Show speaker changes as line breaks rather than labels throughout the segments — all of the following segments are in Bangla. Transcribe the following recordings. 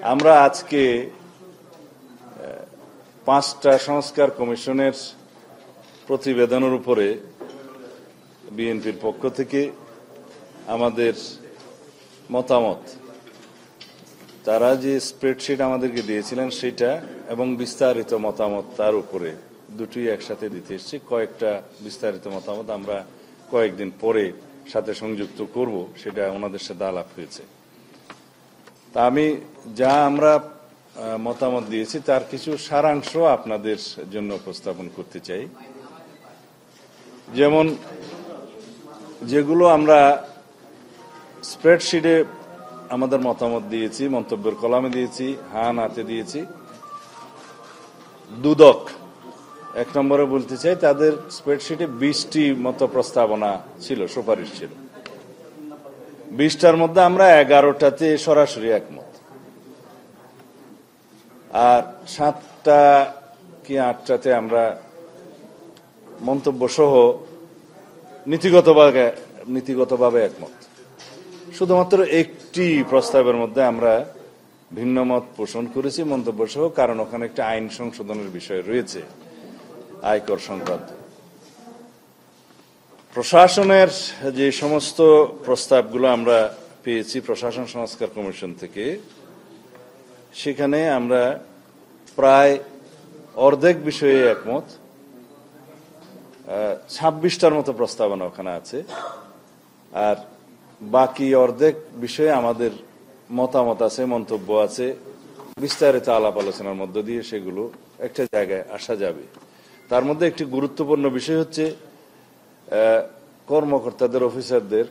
আমরা আজকে 5টা সংস্কার কমিশনের প্রতিবেদনের উপরে বিএনপির পক্ষ থেকে আমাদের মতামত, তারা যে স্প্রেডশিট আমাদেরকে দিয়েছিলেন সেটা এবং বিস্তারিত মতামত তার উপরে দুটোই একসাথে দিতে এসেছি। কয়েকটা বিস্তারিত মতামত আমরা কয়েকদিন পরে সাথে সংযুক্ত করব, সেটা ওনাদের সাথে আলাপ হয়েছে। তা আমি যা আমরা মতামত দিয়েছি তার কিছু সারাংশ আপনাদের জন্য উপস্থাপন করতে চাই। যেমন যেগুলো আমরা স্প্রেডশিটে আমাদের মতামত দিয়েছি, মন্তব্যের কলামে দিয়েছি, হা নাতে দিয়েছি, দুদক 1 নম্বরে বলতে চাই, তাদের স্প্রেডশিটে 20টি মতো প্রস্তাবনা ছিল, সুপারিশ ছিল। 20টার মধ্যে আমরা 11টাতে সরাসরি একমত, আর 7টা কি 8টাতে আমরা মন্তব্য সহ নীতিগতভাবে একমত। শুধুমাত্র একটি প্রস্তাবের মধ্যে আমরা ভিন্ন মত পোষণ করেছি মন্তব্য সহ, কারণ ওখানে একটা আইন সংশোধনের বিষয় রয়েছে আয়কর সংক্রান্ত। প্রশাসনের যে সমস্ত প্রস্তাবগুলো আমরা পেয়েছি প্রশাসন সংস্কার কমিশন থেকে, সেখানে আমরা প্রায় অর্ধেক বিষয়ে একমত। 26টার মতো প্রস্তাবনা ওখানে আছে, আর বাকি অর্ধেক বিষয়ে আমাদের মতামত আছে, মন্তব্য আছে। বিস্তারিত আলাপ আলোচনার মধ্য দিয়ে সেগুলো একটা জায়গায় আসা যাবে। তার মধ্যে একটি গুরুত্বপূর্ণ বিষয় হচ্ছে কর্মকর্তাদের, অফিসারদের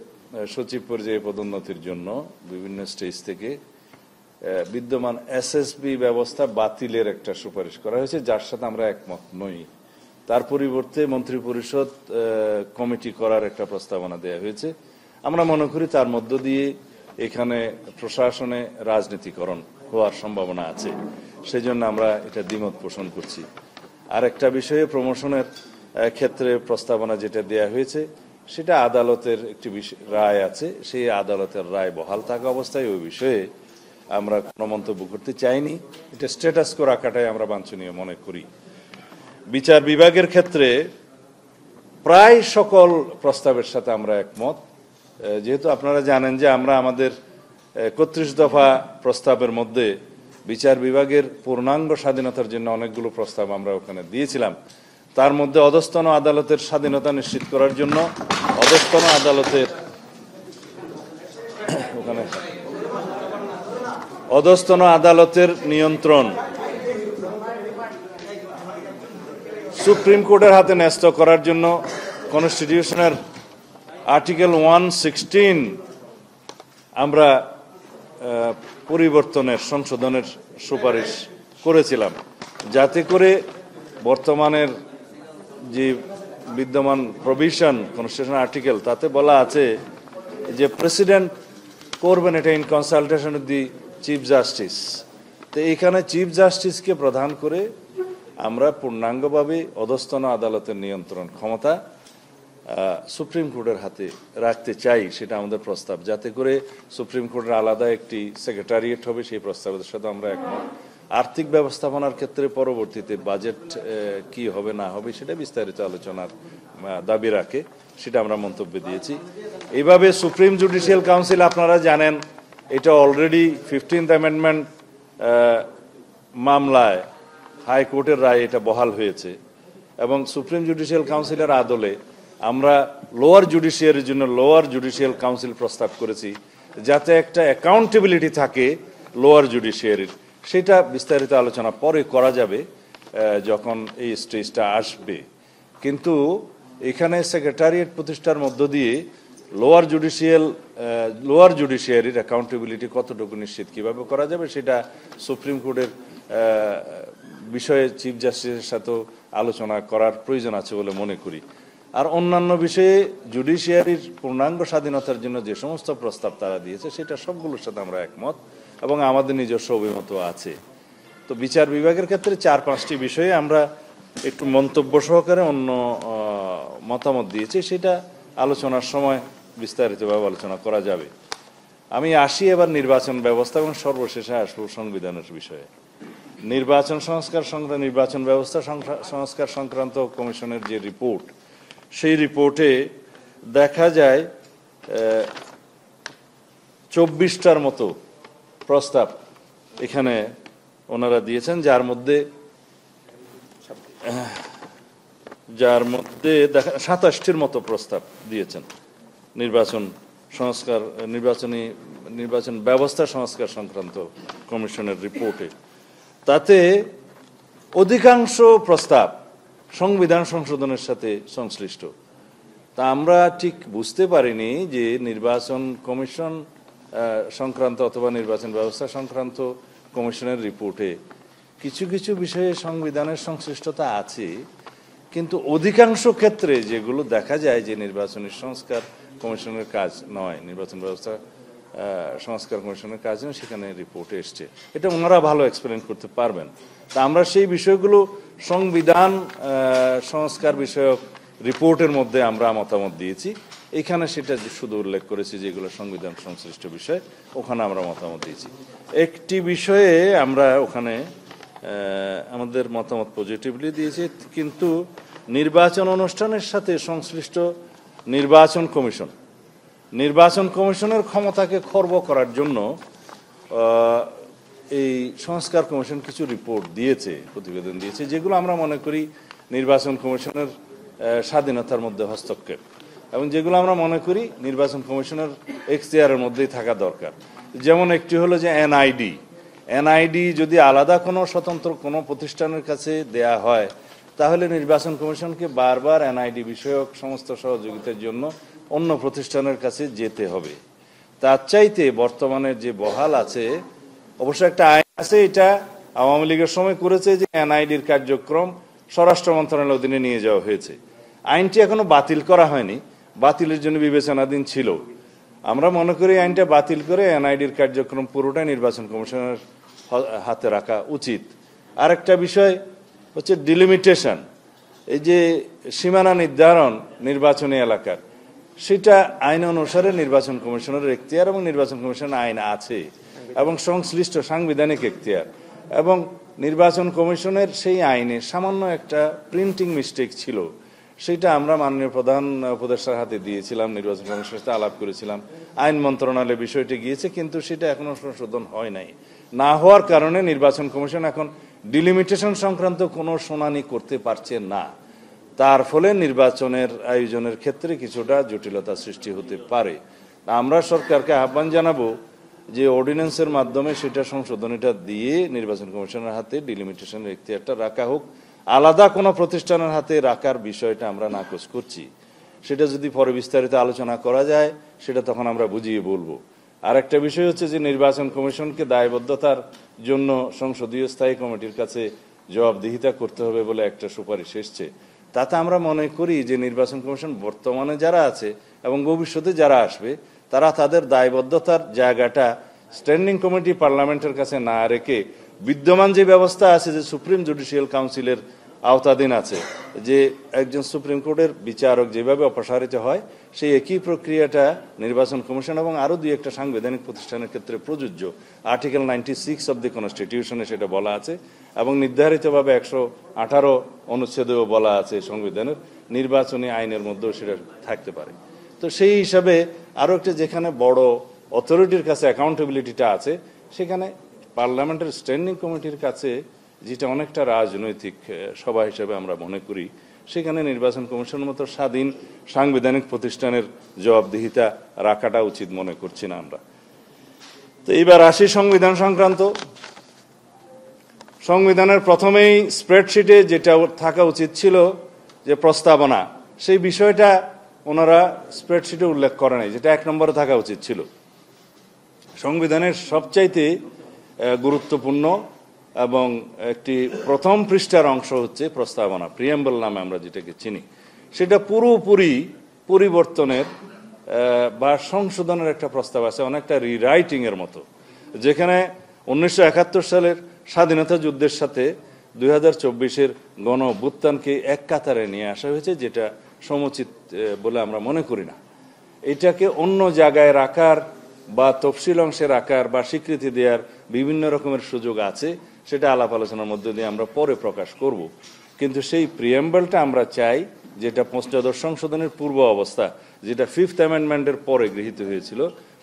সচিব পর্যায়ে পদোন্নতির জন্য বিভিন্ন স্টেজ থেকে বিদ্যমান এসএসবি ব্যবস্থা বাতিলের একটা সুপারিশ করা হয়েছে, যার সাথে আমরা একমত নই। তার পরিবর্তে মন্ত্রিপরিষদ কমিটি করার একটা প্রস্তাবনা দেওয়া হয়েছে। আমরা মনে করি তার মধ্য দিয়ে এখানে প্রশাসনে রাজনীতিকরণ হওয়ার সম্ভাবনা আছে, সেই জন্য আমরা এটা দ্বিমত পোষণ করছি। আর একটা বিষয়ে প্রমোশনের ক্ষেত্রে প্রস্তাবনা যেটা দেয়া হয়েছে, সেটা আদালতের একটি রায় আছে, সেই আদালতের রায় বহাল থাকা অবস্থায় ওই বিষয়ে আমরা কোনো মন্তব্য করতে চাইনি। এটা স্ট্যাটাস কো রাখাটাই আমরা বাঞ্ছনীয় মনে করি। বিচার বিভাগের ক্ষেত্রে প্রায় সকল প্রস্তাবের সাথে আমরা একমত। যেহেতু আপনারা জানেন যে আমরা আমাদের 31 দফা প্রস্তাবের মধ্যে বিচার বিভাগের পূর্ণাঙ্গ স্বাধীনতার জন্য অনেকগুলো প্রস্তাব আমরা ওখানে দিয়েছিলাম। তার মধ্যে অধস্তন আদালতের স্বাধীনতা নিশ্চিত করার জন্য অধস্তন আদালতের নিয়ন্ত্রণ সুপ্রিম কোর্টের হাতে ন্যস্ত করার জন্য কনস্টিটিউশনের আর্টিকেল 116 আমরা পরিবর্তনের, সংশোধনের সুপারিশ করেছিলাম, যাতে করে বর্তমানের যে বিদ্যমান প্রভিশন কনস্টিটিউশন আর্টিকেল, তাতে বলা আছে যে প্রেসিডেন্ট করবেন এটা in consultation with the chief justice. তো এখানে চিফ জাস্টিসকে প্রধান করে আমরা পূর্ণাঙ্গভাবে অধস্তন আদালতের নিয়ন্ত্রণ ক্ষমতা সুপ্রিম কোর্টের হাতে রাখতে চাই, সেটা আমাদের প্রস্তাব। যাতে করে সুপ্রিম কোর্টের আলাদা একটি সেক্রেটারিয়েট হবে, সেই প্রস্তাবের সাথে আমরা একমত। আর্থিক ব্যবস্থাপনার ক্ষেত্রে পরবর্তীতে বাজেট কি হবে না হবে সেটা বিস্তারিত আলোচনার দাবি রাখে, সেটা আমরা মন্তব্য দিয়েছি। এইভাবে সুপ্রিম জুডিশিয়াল কাউন্সিল, আপনারা জানেন এটা অলরেডি 15th অ্যামেন্ডমেন্ট মামলায় হাইকোর্টের রায় এটা বহাল হয়েছে, এবং সুপ্রিম জুডিশিয়াল কাউন্সিলের আদলে আমরা লোয়ার জুডিশিয়ারির জন্য লোয়ার জুডিশিয়াল কাউন্সিল প্রস্তাব করেছি, যাতে একটা অ্যাকাউন্টেবিলিটি থাকে লোয়ার জুডিশিয়ারির। সেটা বিস্তারিত আলোচনা পরে করা যাবে যখন এই স্টেজটা আসবে। কিন্তু এখানে সেক্রেটারিয়েট প্রতিষ্ঠার মধ্য দিয়ে লোয়ার জুডিশিয়ারির অ্যাকাউন্টেবিলিটি কতটুকু নিশ্চিত কিভাবে করা যাবে, সেটা সুপ্রিম কোর্টের বিষয়ে চিফ জাস্টিসের সাথেও আলোচনা করার প্রয়োজন আছে বলে মনে করি। আর অন্যান্য বিষয়ে জুডিশিয়ারির পূর্ণাঙ্গ স্বাধীনতার জন্য যে সমস্ত প্রস্তাব তারা দিয়েছে, সেটা সবগুলোর সাথে আমরা একমত এবং আমাদের নিজস্ব অভিমত আছে। তো বিচার বিভাগের ক্ষেত্রে 4-5টি বিষয়ে আমরা একটু মন্তব্য সহকারে অন্য মতামত দিয়েছি, সেটা আলোচনার সময় বিস্তারিতভাবে আলোচনা করা যাবে। আমি আসি এবার নির্বাচন ব্যবস্থা এবং সর্বশেষে আসবো সংবিধানের বিষয়ে। নির্বাচন ব্যবস্থা সংস্কার সংক্রান্ত কমিশনের যে রিপোর্ট, সেই রিপোর্টে দেখা যায় 24টার মতো প্রস্তাব এখানে ওনারা দিয়েছেন, যার মধ্যে 27টির মতো প্রস্তাব দিয়েছেন নির্বাচন ব্যবস্থা সংস্কার সংক্রান্ত কমিশনের রিপোর্টে। তাতে অধিকাংশ প্রস্তাব সংবিধান সংশোধনের সাথে সংশ্লিষ্ট। তা আমরা ঠিক বুঝতে পারিনি যে নির্বাচন কমিশন সংক্রান্ত অথবা নির্বাচন ব্যবস্থা সংক্রান্ত কমিশনের রিপোর্টে কিছু কিছু বিষয়ে সংবিধানের সংশ্লিষ্টতা আছে, কিন্তু অধিকাংশ ক্ষেত্রে যেগুলো দেখা যায় যে নির্বাচনী সংস্কার কমিশনের কাজ নয়, নির্বাচন ব্যবস্থা সংস্কার কমিশনের কাজ নয়, সেখানে রিপোর্টে এসছে। এটা ওনারা ভালো এক্সপ্লেন করতে পারবেন। তা আমরা সেই বিষয়গুলো সংবিধান সংস্কার বিষয়ক রিপোর্টের মধ্যে আমরা মতামত দিয়েছি। এখানে সেটা শুধু উল্লেখ করেছি যেগুলো সংবিধান সংশ্লিষ্ট বিষয়, ওখানে আমরা মতামত দিয়েছি। একটি বিষয়ে আমরা ওখানে আমাদের মতামত পজিটিভলি দিয়েছি, কিন্তু নির্বাচন অনুষ্ঠানের সাথে সংশ্লিষ্ট নির্বাচন কমিশনের ক্ষমতাকে খর্ব করার জন্য এই সংস্কার কমিশন কিছু রিপোর্ট দিয়েছে, প্রতিবেদন দিয়েছে, যেগুলো আমরা মনে করি নির্বাচন কমিশনের স্বাধীনতার মধ্যে হস্তক্ষেপ, এবং যেগুলো আমরা মনে করি নির্বাচন কমিশনের এখতিয়ারের মধ্যেই থাকা দরকার। যেমন একটি হলো যে এনআইডি যদি আলাদা কোনো স্বতন্ত্র কোনো প্রতিষ্ঠানের কাছে দেয়া হয়, তাহলে নির্বাচন কমিশনকে বারবার এনআইডি বিষয়ক সমস্ত সহযোগিতার জন্য অন্য প্রতিষ্ঠানের কাছে যেতে হবে। তার চাইতে বর্তমানে যে বহাল আছে, অবশ্য একটা আইন আছে, এটা আওয়ামী লীগের সময় করেছে, যে এনআইডির কার্যক্রম স্বরাষ্ট্র মন্ত্রণালয়ের অধীনে নিয়ে যাওয়া হয়েছে। আইনটি এখনো বাতিল করা হয়নি, বাতিলের জন্য বিবেচনাধীন ছিল। আমরা মনে করি আইনটা বাতিল করে এনআইডির কার্যক্রম পুরোটাই নির্বাচন কমিশনের হাতে রাখা উচিত। আরেকটা বিষয় হচ্ছে ডিলিমিটেশন, এই যে সীমানা নির্ধারণ নির্বাচনী এলাকার, সেটা আইন অনুসারে নির্বাচন কমিশনের এখতিয়ার, এবং নির্বাচন কমিশনের আইন আছে এবং সংশ্লিষ্ট সাংবিধানিক এখতিয়ার, এবং নির্বাচন কমিশনের সেই আইনে সামান্য একটা প্রিন্টিং মিস্টেক ছিল, সেটা আমরা মাননীয় প্রধান উপদেষ্টার হাতে দিয়েছিলাম, নির্বাচন কমিশনের সাথে আলাপ করেছিলাম, আইন মন্ত্রণালয়ে বিষয়টি গিয়েছে, কিন্তু সেটা এখনো সংশোধন হয় নাই। না হওয়ার কারণে নির্বাচন কমিশন এখন ডিলিমিটেশন সংক্রান্ত কোনো শুনানি করতে পারছে না। তার ফলে নির্বাচনের আয়োজনের ক্ষেত্রে কিছুটা জটিলতা সৃষ্টি হতে পারে। আমরা সরকারকে আহ্বান জানাবো যে অর্ডিন্যান্সের মাধ্যমে সেটা সংশোধনীটা দিয়ে নির্বাচন কমিশনের হাতে ডিলিমিটেশনের এখতিয়ারটা রাখা হোক, আলাদা কোনো প্রতিষ্ঠানের হাতে রাখার বিষয়টা আমরা নাকচ করছি। সেটা যদি পরে বিস্তারিত আলোচনা করা যায়, সেটা তখন আমরা বুঝিয়ে বলবো। আর একটা বিষয় হচ্ছে যে নির্বাচন কমিশনকে দায়বদ্ধতার জন্য সংসদীয় স্থায়ী কমিটির কাছে জবাবদিহিতা করতে হবে বলে একটা সুপারিশ এসছে। তাতে আমরা মনে করি যে নির্বাচন কমিশন বর্তমানে যারা আছে এবং ভবিষ্যতে যারা আসবে, তারা তাদের দায়বদ্ধতার জায়গাটা স্ট্যান্ডিং কমিটি পার্লামেন্টের কাছে না রেখে বিদ্যমান যে ব্যবস্থা আছে, যে সুপ্রিম জুডিশিয়াল কাউন্সিলের আওতাধীন আছে, যে একজন সুপ্রিম কোর্টের বিচারক যেভাবে অপসারিত হয়, সেই একই প্রক্রিয়াটা নির্বাচন কমিশন এবং আরও দুই একটা সাংবিধানিক প্রতিষ্ঠানের ক্ষেত্রে প্রযোজ্য। আর্টিকেল 96 অব দি কনস্টিটিউশনে সেটা বলা আছে, এবং নির্ধারিতভাবে 118 অনুচ্ছেদেও বলা আছে সংবিধানের, নির্বাচনী আইনের মধ্যেও সেটা থাকতে পারে। তো সেই হিসাবে আরও একটা, যেখানে বড় অথরিটির কাছে অ্যাকাউন্টেবিলিটিটা আছে, সেখানে পার্লামেন্টের স্ট্যান্ডিং কমিটির কাছে, যেটা অনেকটা রাজনৈতিক সভা হিসেবে আমরা মনে করি, সেখানে নির্বাচন কমিশনের মতো স্বাধীন সাংবিধানিক প্রতিষ্ঠানের জবাবদিহিতা রাখাটা উচিত মনে করছি না আমরা। তো এইবার আসি সংবিধান সংক্রান্ত। সংবিধানের প্রথমেই স্প্রেডশিটে যেটা থাকা উচিত ছিল যে প্রস্তাবনা, সেই বিষয়টা ওনারা স্প্রেডশিটে উল্লেখ করে নাই, যেটা 1 নম্বরে থাকা উচিত ছিল। সংবিধানের সবচাইতে গুরুত্বপূর্ণ এবং একটি প্রথম পৃষ্ঠার অংশ হচ্ছে প্রস্তাবনা, প্রিয়াম্বল নামে আমরা যেটাকে চিনি। সেটা পুরোপুরি পরিবর্তনের বা সংশোধনের একটা প্রস্তাব আছে, অনেকটা রিরাইটিং এর মতো, যেখানে 1971 সালের স্বাধীনতা যুদ্ধের সাথে 2024-এর গণ অভ্যুত্থানকে এক কাতারে নিয়ে আসা হয়েছে, যেটা সমুচিত বলে আমরা মনে করি না। এটাকে অন্য জায়গায় রাখার বা তফসিল অংশে রাখার বা স্বীকৃতি দেওয়ার বিভিন্ন রকমের সুযোগ আছে, সেটা আলাপ আলোচনার মধ্যে দিয়ে আমরা পরে প্রকাশ করব। কিন্তু সেই প্রিয়াম্বলটা আমরা চাই, যেটা পঞ্চদশ সংশোধনের পূর্ব অবস্থা, যেটা 5th অ্যামেন্ডমেন্টের পরে গৃহীত হয়েছিল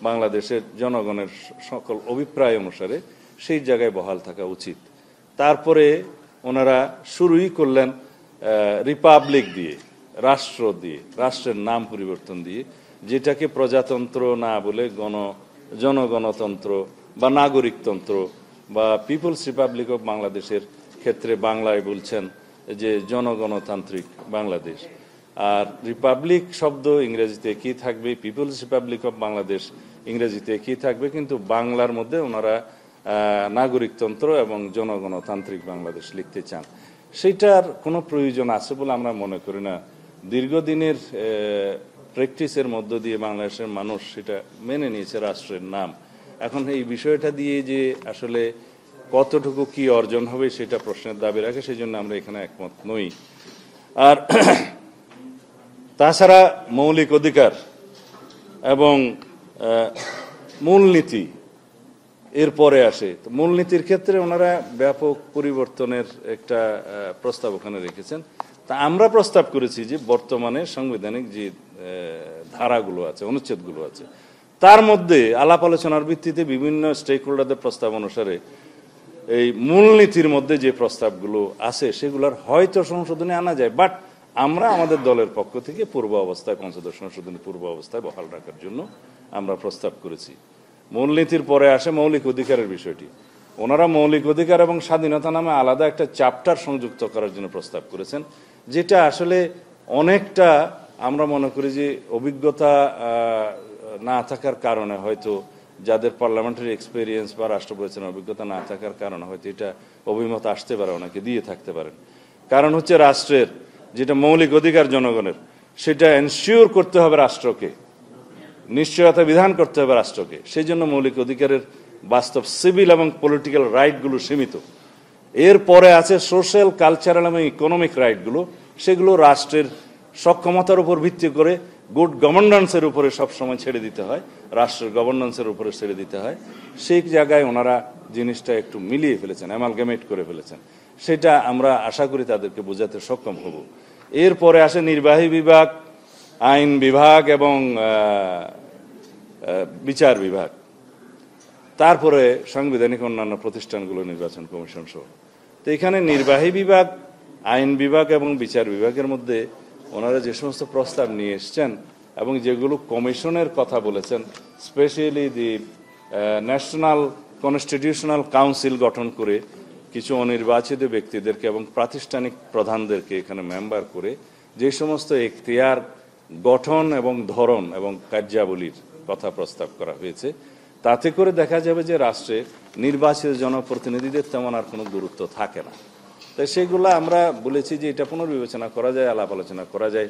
বাংলাদেশের জনগণের সকল অভিপ্রায় অনুসারে, সেই জায়গায় বহাল থাকা উচিত। তারপরে ওনারা শুরুই করলেন রিপাবলিক দিয়ে, রাষ্ট্র দিয়ে, রাষ্ট্রের নাম পরিবর্তন দিয়ে, যেটাকে প্রজাতন্ত্র না বলে জনগণতন্ত্র বা নাগরিকতন্ত্র বা পিপলস রিপাবলিক অফ বাংলাদেশের ক্ষেত্রে বাংলায় বলছেন যে জনগণতান্ত্রিক বাংলাদেশ। আর রিপাবলিক শব্দ ইংরেজিতে কি থাকবে, পিপলস রিপাবলিক অফ বাংলাদেশ ইংরেজিতে কি থাকবে, কিন্তু বাংলার মধ্যে ওনারা নাগরিকতন্ত্র এবং জনগণতান্ত্রিক বাংলাদেশ লিখতে চান। সেটার কোনো প্রয়োজন আছে বলে আমরা মনে করি না। দীর্ঘদিনের প্র্যাকটিসের মধ্য দিয়ে বাংলাদেশের মানুষ সেটা মেনে নিয়েছে রাষ্ট্রের নাম। এখন এই বিষয়টা দিয়ে যে আসলে কতটুকু কি অর্জন হবে সেটা প্রশ্নের দাবি রাখে, সেই জন্য আমরা এখানে একমত নই। আর তাছাড়া মৌলিক অধিকার এবং মূলনীতি এরপরে আসে। তো মূলনীতির ক্ষেত্রে ওনারা ব্যাপক পরিবর্তনের একটা প্রস্তাব ওখানে রেখেছেন। তা আমরা প্রস্তাব করেছি যে বর্তমানে সাংবিধানিক যে ধারাগুলো আছে, অনুচ্ছেদগুলো আছে, তার মধ্যে আলাপ আলোচনার ভিত্তিতে বিভিন্ন স্টেক হোল্ডারদের প্রস্তাব অনুসারে এই মূলনীতির মধ্যে যে প্রস্তাবগুলো আছে সেগুলোর হয়তো সংশোধনে আনা যায়, বাট আমরা আমাদের দলের পক্ষ থেকে পূর্ব অবস্থায়, পঞ্চদশ সংশোধনী পূর্ব অবস্থায় বহাল রাখার জন্য আমরা প্রস্তাব করেছি। মূলনীতির পরে আসে মৌলিক অধিকারের বিষয়টি। ওনারা মৌলিক অধিকার এবং স্বাধীনতা নামে আলাদা একটা চ্যাপ্টার সংযুক্ত করার জন্য প্রস্তাব করেছেন, যেটা আসলে অনেকটা আমরা মনে করি যে অভিজ্ঞতা না থাকার কারণে, হয়তো যাদের পার্লামেন্টারি এক্সপিরিয়েন্স বা রাষ্ট্র পরিচালনার অভিজ্ঞতা না থাকার কারণে হয়তো এটা অভিমত আসতে পারে, অনেকে দিয়ে থাকতে পারেন। কারণ হচ্ছে রাষ্ট্রের যেটা মৌলিক অধিকার জনগণের, সেটা এনশিওর করতে হবে রাষ্ট্রকে, নিশ্চয়তা বিধান করতে হবে রাষ্ট্রকে। সেই জন্য মৌলিক অধিকারের বাস্তব সিভিল এবং পলিটিক্যাল রাইটগুলো সীমিত। এরপরে আছে সোশ্যাল, কালচারাল এবং ইকোনমিক রাইটগুলো, সেগুলো রাষ্ট্রের সক্ষমতার উপর ভিত্তি করে গুড গভর্নেন্সের উপরে সবসময় ছেড়ে দিতে হয়, রাষ্ট্রের গভর্নেন্সের উপরে ছেড়ে দিতে হয়। সেই জায়গায় ওনারা জিনিসটা একটু মিলিয়ে ফেলেছেন, অ্যামালগামেট করে ফেলেছেন। সেটা আমরা আশা করি তাদেরকে বোঝাতে সক্ষম হব। এরপরে আসে নির্বাহী বিভাগ, আইন বিভাগ এবং বিচার বিভাগ, তারপরে সাংবিধানিক অন্যান্য প্রতিষ্ঠানগুলো, নির্বাচন কমিশন সহ। তো এখানে নির্বাহী বিভাগ, আইন বিভাগ এবং বিচার বিভাগের মধ্যে ওনারা যে সমস্ত প্রস্তাব নিয়ে এসছেন এবং যেগুলো কমিশনের কথা বলেছেন, specially the national constitutional council গঠন করে কিছু অনির্বাচিত ব্যক্তিদেরকে এবং প্রাতিষ্ঠানিক প্রধানদেরকে এখানে মেম্বার করে যে সমস্ত এখতিয়ার গঠন এবং ধরন এবং কার্যাবলীর কথা প্রস্তাব করা হয়েছে, তাতে করে দেখা যাবে যে রাষ্ট্রে নির্বাচিত জনপ্রতিনিধিদের তেমন আর কোনো গুরুত্ব থাকে না। তাই সেগুলো আমরা বলেছি যে এটা পুনর্বিবেচনা করা যায়, আলাপ আলোচনা করা যায়।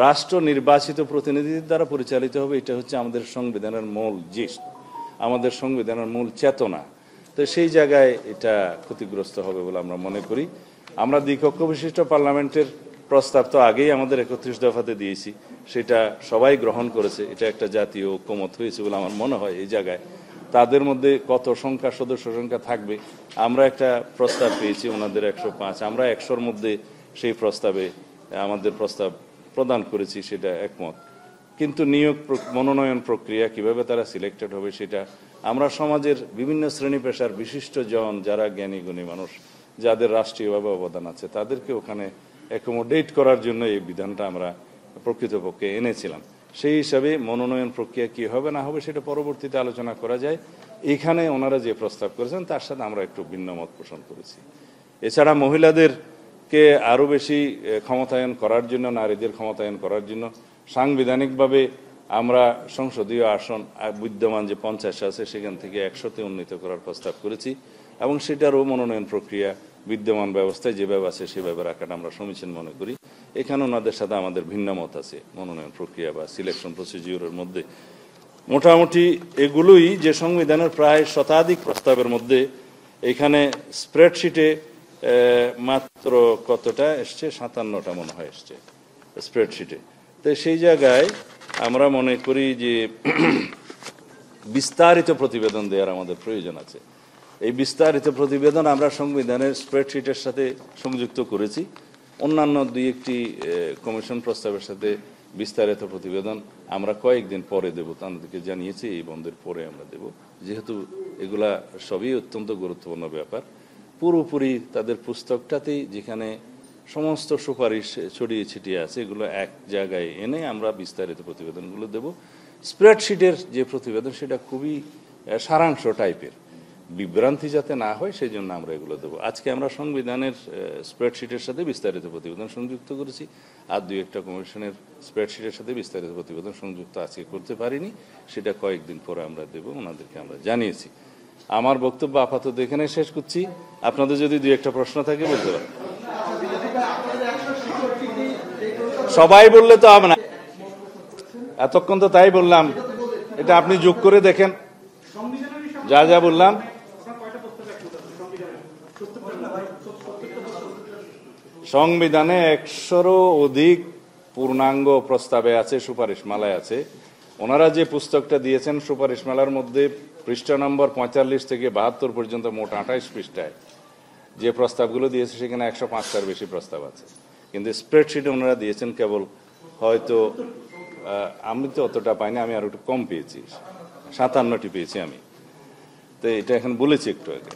রাষ্ট্র নির্বাচিত প্রতিনিধিদের দ্বারা পরিচালিত হবে, এটা হচ্ছে আমাদের সংবিধানের মূল জিষ্ট, আমাদের সংবিধানের মূল চেতনা। তো সেই জায়গায় এটা ক্ষতিগ্রস্ত হবে বলে আমরা মনে করি। আমরা দ্বিকক্ষ বিশিষ্ট পার্লামেন্টের প্রস্তাব তো আগেই আমাদের 31 দফাতে দিয়েছি, সেটা সবাই গ্রহণ করেছে। এটা একটা জাতীয় ঐক্যমত হয়েছে বলে আমার মনে হয়। এই জায়গায় তাদের মধ্যে কত সংখ্যা, সদস্য সংখ্যা থাকবে, আমরা একটা প্রস্তাব পেয়েছি ওনাদের 105, আমরা 100-র মধ্যে সেই প্রস্তাবে আমাদের প্রস্তাব প্রদান করেছি, সেটা একমত। কিন্তু নিয়োগ মনোনয়ন প্রক্রিয়া কিভাবে তারা সিলেক্টেড হবে, সেটা আমরা সমাজের বিভিন্ন শ্রেণী পেশার বিশিষ্ট জন, যারা জ্ঞানী গুণী মানুষ, যাদের রাষ্ট্রীয়ভাবে অবদান আছে, তাদেরকে ওখানে অ্যাকোমোডেট করার জন্য এই বিধানটা আমরা প্রকৃতপক্ষে এনেছিলাম। সেই হিসাবে মনোনয়ন প্রক্রিয়া কি হবে না হবে সেটা পরবর্তীতে আলোচনা করা যায়। এখানে ওনারা যে প্রস্তাব করেছেন তার সাথে আমরা একটু ভিন্ন মত পোষণ করেছি। এছাড়া মহিলাদেরকে আরও বেশি ক্ষমতায়ন করার জন্য, নারীদের ক্ষমতায়ন করার জন্য সাংবিধানিকভাবে আমরা সংসদীয় আসন বিদ্যমান যে 50 আছে সেখান থেকে 100-তে উন্নীত করার প্রস্তাব করেছি এবং সেটারও মনোনয়ন প্রক্রিয়া বিদ্যমান ব্যবস্থায় যেভাবে আছে সেভাবে রাখাটা আমরা সমীচীন মনে করি। এখানে ওনাদের সাথে আমাদের ভিন্ন মত আছে মনোনয়ন প্রক্রিয়া বা সিলেকশন প্রসিডিউরের মধ্যে। মোটামুটি এগুলোই যে সংবিধানের প্রায় শতাধিক প্রস্তাবের মধ্যে এখানে স্প্রেডশিটে মাত্র কতটা এসছে, 57টা মনে হয় এসছে স্প্রেডশিটে। তো সেই জায়গায় আমরা মনে করি যে বিস্তারিত প্রতিবেদন দেওয়ার আমাদের প্রয়োজন আছে। এই বিস্তারিত প্রতিবেদন আমরা সংবিধানের স্প্রেডশিটের সাথে সংযুক্ত করেছি। অন্যান্য দুই একটি কমিশন প্রস্তাবের সাথে বিস্তারিত প্রতিবেদন আমরা কয়েকদিন পরে দেব, তাদেরকে জানিয়েছি এই বন্ধের পরে আমরা দেব, যেহেতু এগুলা সবই অত্যন্ত গুরুত্বপূর্ণ ব্যাপার। পুরোপুরি তাদের পুস্তকটাতেই যেখানে সমস্ত সুপারিশ ছড়িয়ে ছিটিয়ে আছে এগুলো এক জায়গায় এনে আমরা বিস্তারিত প্রতিবেদনগুলো দেব। স্প্রেডশিটের যে প্রতিবেদন সেটা খুবই সারাংশ টাইপের, বিভ্রান্তি যাতে না হয় সেই জন্য আমরা এগুলো দেবো। আজকে আমরা সংবিধানের স্প্রেডশিটের সাথে বিস্তারিত প্রতিবেদন সংযুক্ত করেছি, আর দুই একটা কমিশনের স্প্রেডশিটের সাথে বিস্তারিত প্রতিবেদন সংযুক্ত আজকে করতে পারিনি, সেটা কয়েকদিন পরে আমরা দেব, ওনাদেরকে আমরা জানিয়েছি। আমার বক্তব্য আপাতত এখানে শেষ করছি। আপনাদের যদি দুই একটা প্রশ্ন থাকে বলতে পারেন। সবাই বললে তো হবে না, এতক্ষণ তো তাই বললাম, এটা আপনি যোগ করে দেখেন যা যা বললাম। সংবিধানে 100-রও অধিক পূর্ণাঙ্গ প্রস্তাবে আছে, সুপারিশ মালায় আছে। ওনারা যে পুস্তকটা দিয়েছেন সুপারিশ মালার মধ্যে পৃষ্ঠা নম্বর 45 থেকে 72 পর্যন্ত মোট 28 পৃষ্ঠায় যে প্রস্তাবগুলো দিয়েছে সেখানে 105টার বেশি প্রস্তাব আছে, কিন্তু স্প্রেডশিটে ওনারা দিয়েছেন কেবল, হয়তো আমি তো অতটা পাইনি, আমি আর একটু কম পেয়েছি, 57টি পেয়েছি আমি, তো এটা এখন বলেছি একটু আগে।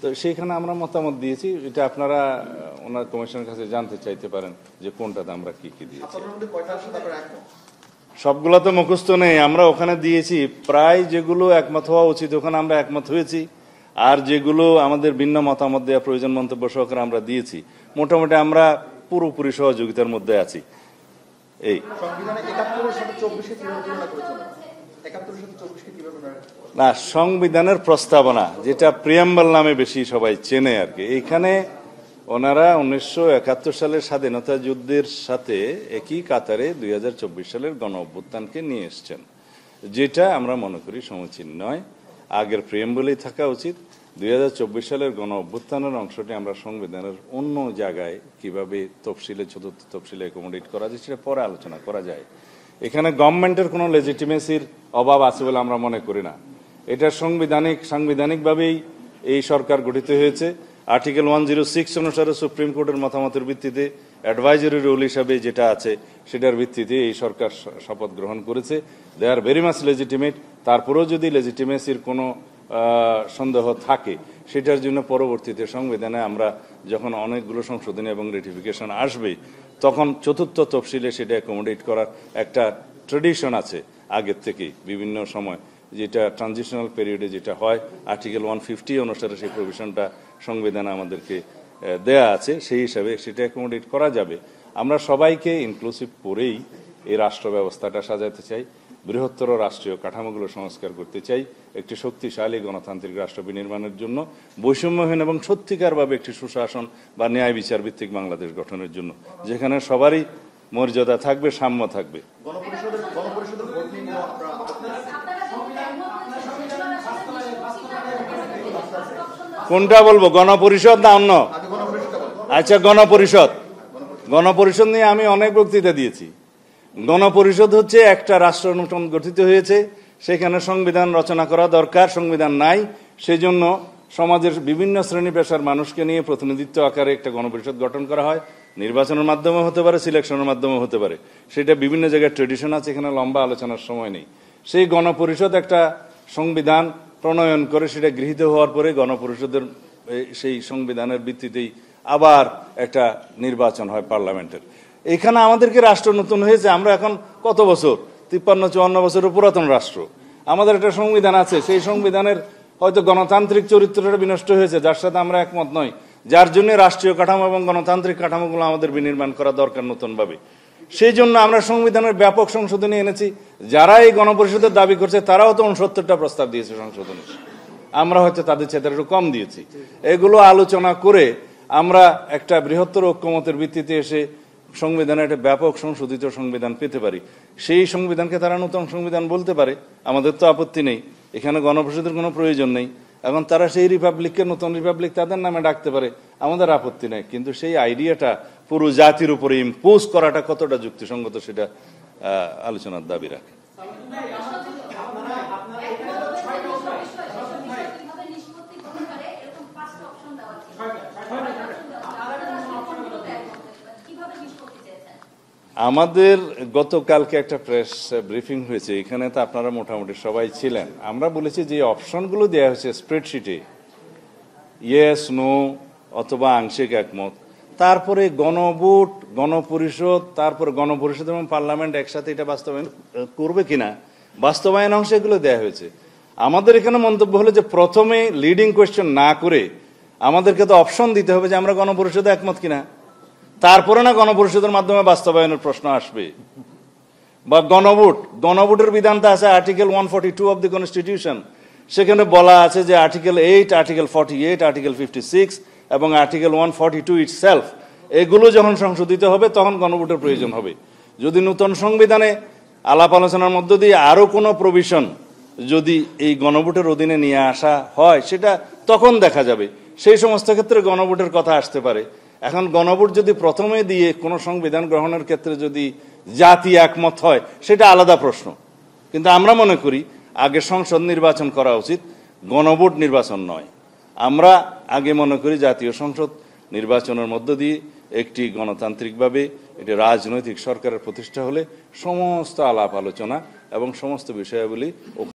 তো সেইখানে আমরা মতামত দিয়েছি, এটা আপনারা ওনার কমিশনের কাছে জানতে চাইতে পারেন যে কোনটাতে আমরা কি কি দিয়েছি। সবগুলো তো মুখস্থ নেই, আমরা ওখানে দিয়েছি প্রায় যেগুলো একমত হওয়া উচিত ওখানে আমরা একমত হয়েছি, আর যেগুলো আমাদের ভিন্ন মতামত দেওয়া প্রয়োজন মন্তব্য সহকারে আমরা দিয়েছি। মোটামুটি আমরা পুরোপুরি সহযোগিতার মধ্যে আছি। এই না, সংবিধানের প্রস্তাবনা যেটা প্রিয়াম্বল নামে বেশি সবাই চেনে আর কি, এইখানে ওনারা 1971 সালের স্বাধীনতা যুদ্ধের সাথে একই কাতারে 2024 সালের গণ অভ্যুত্থানকে নিয়ে এসছেন, যেটা আমরা মনে করি সমীচীন নয়, আগের প্রিয়াম্বলেই থাকা উচিত। 2024 সালের গণ অভ্যুত্থানের অংশটি আমরা সংবিধানের অন্য জায়গায় কিভাবে তফসিলে, চতুর্থ তফসিলে অ্যাকোমোডেট করা যায় সেটা পরে আলোচনা করা যায়। এখানে গভর্নমেন্টের কোনো লেজিটিমেসির অভাব আছে বলে আমরা মনে করি না। এটা সাংবিধানিকভাবেই এই সরকার গঠিত হয়েছে। আর্টিকেল 106 অনুসারে সুপ্রিম কোর্টের মতামতের ভিত্তিতে অ্যাডভাইজারি রোল হিসাবে যেটা আছে সেটার ভিত্তিতে এই সরকার শপথ গ্রহণ করেছে। দে আর ভেরি মাচ লেজিটিমেট। তারপরেও যদি লেজিটিমেসির কোনো সন্দেহ থাকে সেটার জন্য পরবর্তীতে সংবিধানে আমরা যখন অনেকগুলো সংশোধনী এবং রেটিফিকেশন আসবে তখন চতুর্থ তফসিলে সেটা অ্যাকোমোডেট করার একটা ট্রেডিশন আছে আগের থেকে বিভিন্ন সময়, যেটা ট্রানজিশনাল পিরিয়ডে যেটা হয় আর্টিকেল 150 অনুসারে সেই প্রভিশনটা সংবিধানে আমাদেরকে দেয়া আছে, সেই হিসাবে সেটা অ্যাকোমোডেট করা যাবে। আমরা সবাইকে ইনক্লুসিভ করেই এই রাষ্ট্র ব্যবস্থাটা সাজাতে চাই, বৃহত্তর রাষ্ট্রীয় কাঠামোগুলো সংস্কার করতে চাই, একটি শক্তিশালী গণতান্ত্রিক রাষ্ট্র বিনির্মাণের জন্য, বৈষম্যহীন এবং সত্যিকারভাবে একটি সুশাসন বা ন্যায় বিচার ভিত্তিক বাংলাদেশ গঠনের জন্য, যেখানে সবারই মর্যাদা থাকবে, সাম্য থাকবে। কোনটা বলবো, গণপরিষদ না অন্য? আচ্ছা, গণপরিষদ নিয়ে আমি অনেক বক্তৃতা দিয়েছি। গণপরিষদ হচ্ছে একটা রাষ্ট্র নতুন গঠিত হয়েছে, সেখানে সংবিধান রচনা করা দরকার, সংবিধান নাই, সেই জন্য সমাজের বিভিন্ন শ্রেণী পেশার মানুষকে নিয়ে প্রতিনিধিত্ব আকারে একটা গণপরিষদ গঠন করা হয়। নির্বাচনের মাধ্যমে হতে পারে, সিলেকশনের মাধ্যমে হতে পারে, সেটা বিভিন্ন জায়গায় ট্রেডিশন আছে, এখানে লম্বা আলোচনার সময় নেই। সেই গণপরিষদ একটা সংবিধান প্রণয়ন করে সেটা গৃহীত হওয়ার পরে গণপরিষদের সেই সংবিধানের ভিত্তিতেই আবার একটা নির্বাচন হয় পার্লামেন্টের। এখানে আমাদেরকে রাষ্ট্র নতুন হয়েছে, আমরা এখন কত বছর, 53-54 বছরের পুরাতন রাষ্ট্র, আমাদের একটা সংবিধান আছে, সেই সংবিধানের হয়তো গণতান্ত্রিক চরিত্রটা বিনষ্ট হয়েছে, যার সাথে আমরা একমত নই, যার জন্য রাষ্ট্রীয় কাঠামো এবং গণতান্ত্রিক কাঠামোগুলো আমাদের বিনির্মাণ করা দরকার নতুনভাবে। সেই জন্য আমরা সংবিধানের ব্যাপক সংশোধনী এনেছি। যারা এই গণপরিষদের দাবি করছে তারাও তো 69টা প্রস্তাব দিয়েছে সংশোধনী, আমরা হয়তো তাদের চেয়ে একটু কম দিয়েছি। এগুলো আলোচনা করে আমরা একটা বৃহত্তর ঐক্যমতের ভিত্তিতে এসে সংবিধানে একটা ব্যাপক সংশোধিত সংবিধান পেতে পারি। সেই সংবিধানকে তারা নতুন সংবিধান বলতে পারে, আমাদের তো আপত্তি নেই, এখানে গণপরিষদের কোনো প্রয়োজন নেই। এখন তারা সেই রিপাবলিককে নতুন রিপাবলিক তাদের নামে ডাকতে পারে, আমাদের আপত্তি নেই, কিন্তু সেই আইডিয়াটা পুরো জাতির উপরে ইম্পোজ করাটা কতটা যুক্তিসঙ্গত সেটা আলোচনার দাবি রাখে। আমাদের গতকালকে একটা প্রেস ব্রিফিং হয়েছে, এখানে তো আপনারা মোটামুটি সবাই ছিলেন। আমরা বলেছি যে অপশনগুলো দেওয়া হয়েছে স্প্রেডশিটে, ইয়েস নো অথবা আংশিক একমত, তারপরে গণভোট, গণপরিষদ, তারপরে গণপরিষদ এবং পার্লামেন্ট একসাথে এটা বাস্তবায়ন করবে কিনা, বাস্তবায়ন অংশ এগুলো দেওয়া হয়েছে। আমাদের এখানে মন্তব্য হলো যে প্রথমে লিডিং কোয়েশ্চেন না করে আমাদেরকে তো অপশন দিতে হবে যে আমরা গণপরিষদে একমত কিনা, তারপরে না গণপরিষদের মাধ্যমে বাস্তবায়নের প্রশ্ন আসবে। বা গণভোটের বিধানটা আছে আর্টিকেল 142 অফ দি কনস্টিটিউশন, সেখানে বলা আছে যে আর্টিকেল 8, আর্টিকেল 48, আর্টিকেল 56 এবং আর্টিকেল 142 ইটসেলফ, এগুলো যখন সংশোধিত হবে তখন গণভোটের প্রয়োজন হবে। যদি নতুন সংবিধানে আলাপ আলোচনার মধ্য দিয়ে আরো কোনো প্রভিশন যদি এই গণভোটের অধীনে নিয়ে আসা হয়, সেটা তখন দেখা যাবে, সেই সমস্ত ক্ষেত্রে গণভোটের কথা আসতে পারে। এখন গণভোট যদি প্রথমে দিয়ে কোনো সংবিধান গ্রহণের ক্ষেত্রে যদি জাতি একমত হয়, সেটা আলাদা প্রশ্ন। কিন্তু আমরা মনে করি আগে সংসদ নির্বাচন করা উচিত, গণভোট নির্বাচন নয়। আমরা আগে মনে করি জাতীয় সংসদ নির্বাচনের মধ্য দিয়ে একটি গণতান্ত্রিকভাবে একটি রাজনৈতিক সরকারের প্রতিষ্ঠা হলে সমস্ত আলাপ আলোচনা এবং সমস্ত বিষয়াবলী